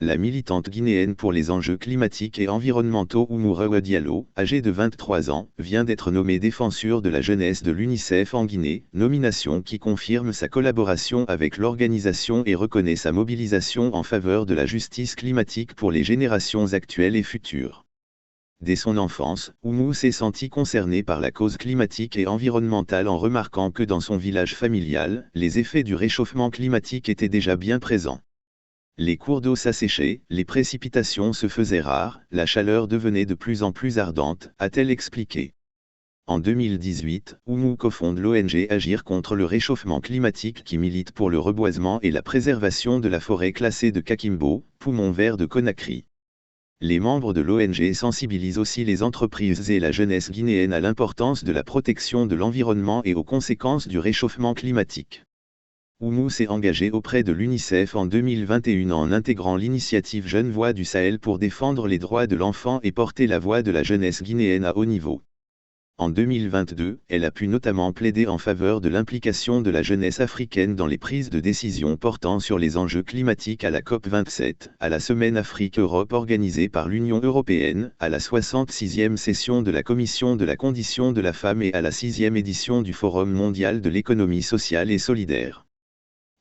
La militante guinéenne pour les enjeux climatiques et environnementaux Oumou Rewa Diallo, âgée de 23 ans, vient d'être nommée défenseur de la jeunesse de l'UNICEF en Guinée, nomination qui confirme sa collaboration avec l'organisation et reconnaît sa mobilisation en faveur de la justice climatique pour les générations actuelles et futures. Dès son enfance, Oumou s'est sentie concernée par la cause climatique et environnementale en remarquant que dans son village familial, les effets du réchauffement climatique étaient déjà bien présents. Les cours d'eau s'asséchaient, les précipitations se faisaient rares, la chaleur devenait de plus en plus ardente, a-t-elle expliqué. En 2018, Oumou cofonde l'ONG Agir contre le réchauffement climatique qui milite pour le reboisement et la préservation de la forêt classée de Kakimbo, poumon vert de Conakry. Les membres de l'ONG sensibilisent aussi les entreprises et la jeunesse guinéenne à l'importance de la protection de l'environnement et aux conséquences du réchauffement climatique. Oumou s'est engagé auprès de l'UNICEF en 2021 en intégrant l'initiative Jeunes Voix du Sahel pour défendre les droits de l'enfant et porter la voix de la jeunesse guinéenne à haut niveau. En 2022, elle a pu notamment plaider en faveur de l'implication de la jeunesse africaine dans les prises de décision portant sur les enjeux climatiques à la COP27, à la Semaine Afrique-Europe organisée par l'Union européenne, à la 66e session de la Commission de la condition de la femme et à la 6e édition du Forum mondial de l'économie sociale et solidaire.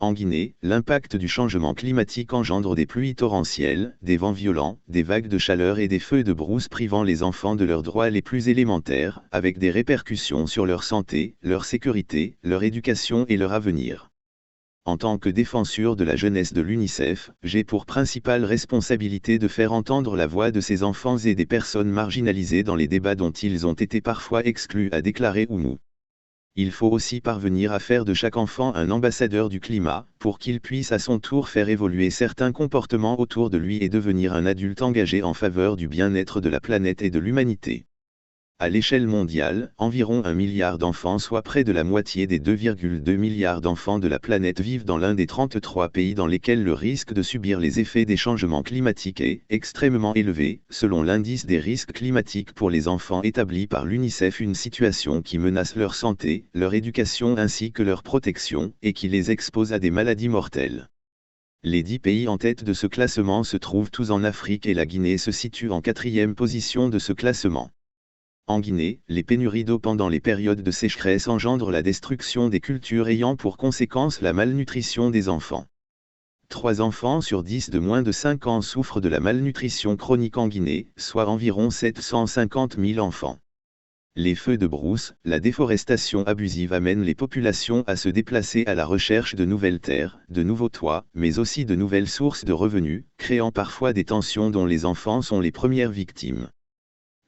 En Guinée, l'impact du changement climatique engendre des pluies torrentielles, des vents violents, des vagues de chaleur et des feux de brousse privant les enfants de leurs droits les plus élémentaires, avec des répercussions sur leur santé, leur sécurité, leur éducation et leur avenir. En tant que défenseur de la jeunesse de l'UNICEF, j'ai pour principale responsabilité de faire entendre la voix de ces enfants et des personnes marginalisées dans les débats dont ils ont été parfois exclus, a déclaré Oumou. Il faut aussi parvenir à faire de chaque enfant un ambassadeur du climat, pour qu'il puisse à son tour faire évoluer certains comportements autour de lui et devenir un adulte engagé en faveur du bien-être de la planète et de l'humanité. À l'échelle mondiale, environ 1 milliard d'enfants, soit près de la moitié des 2,2 milliards d'enfants de la planète, vivent dans l'un des 33 pays dans lesquels le risque de subir les effets des changements climatiques est extrêmement élevé, selon l'indice des risques climatiques pour les enfants établi par l'UNICEF, une situation qui menace leur santé, leur éducation ainsi que leur protection, et qui les expose à des maladies mortelles. Les 10 pays en tête de ce classement se trouvent tous en Afrique et la Guinée se situe en 4e position de ce classement. En Guinée, les pénuries d'eau pendant les périodes de sécheresse engendrent la destruction des cultures ayant pour conséquence la malnutrition des enfants. 3 enfants sur 10 de moins de 5 ans souffrent de la malnutrition chronique en Guinée, soit environ 750 000 enfants. Les feux de brousse, la déforestation abusive amènent les populations à se déplacer à la recherche de nouvelles terres, de nouveaux toits, mais aussi de nouvelles sources de revenus, créant parfois des tensions dont les enfants sont les premières victimes.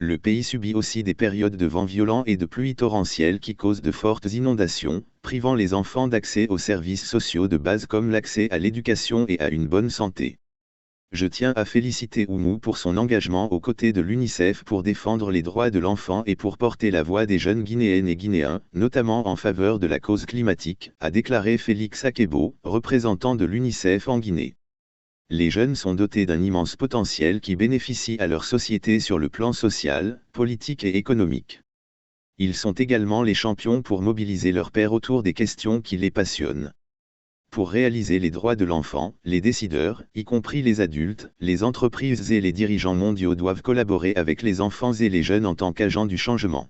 Le pays subit aussi des périodes de vents violents et de pluies torrentielles qui causent de fortes inondations, privant les enfants d'accès aux services sociaux de base comme l'accès à l'éducation et à une bonne santé. Je tiens à féliciter Oumou pour son engagement aux côtés de l'UNICEF pour défendre les droits de l'enfant et pour porter la voix des jeunes Guinéennes et Guinéens, notamment en faveur de la cause climatique, a déclaré Félix Akebo, représentant de l'UNICEF en Guinée. Les jeunes sont dotés d'un immense potentiel qui bénéficie à leur société sur le plan social, politique et économique. Ils sont également les champions pour mobiliser leurs pairs autour des questions qui les passionnent. Pour réaliser les droits de l'enfant, les décideurs, y compris les adultes, les entreprises et les dirigeants mondiaux doivent collaborer avec les enfants et les jeunes en tant qu'agents du changement.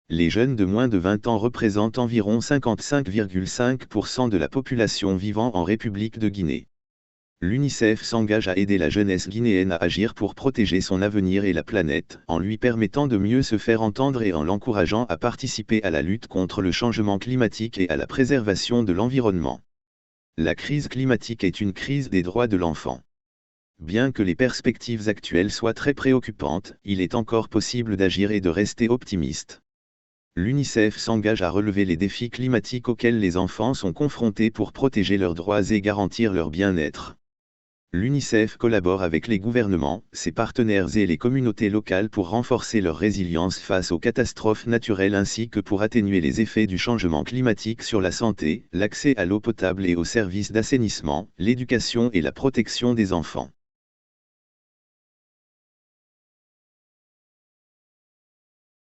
Les jeunes de moins de 20 ans représentent environ 55,5% de la population vivant en République de Guinée. L'UNICEF s'engage à aider la jeunesse guinéenne à agir pour protéger son avenir et la planète, en lui permettant de mieux se faire entendre et en l'encourageant à participer à la lutte contre le changement climatique et à la préservation de l'environnement. La crise climatique est une crise des droits de l'enfant. Bien que les perspectives actuelles soient très préoccupantes, il est encore possible d'agir et de rester optimiste. L'UNICEF s'engage à relever les défis climatiques auxquels les enfants sont confrontés pour protéger leurs droits et garantir leur bien-être. L'UNICEF collabore avec les gouvernements, ses partenaires et les communautés locales pour renforcer leur résilience face aux catastrophes naturelles ainsi que pour atténuer les effets du changement climatique sur la santé, l'accès à l'eau potable et aux services d'assainissement, l'éducation et la protection des enfants.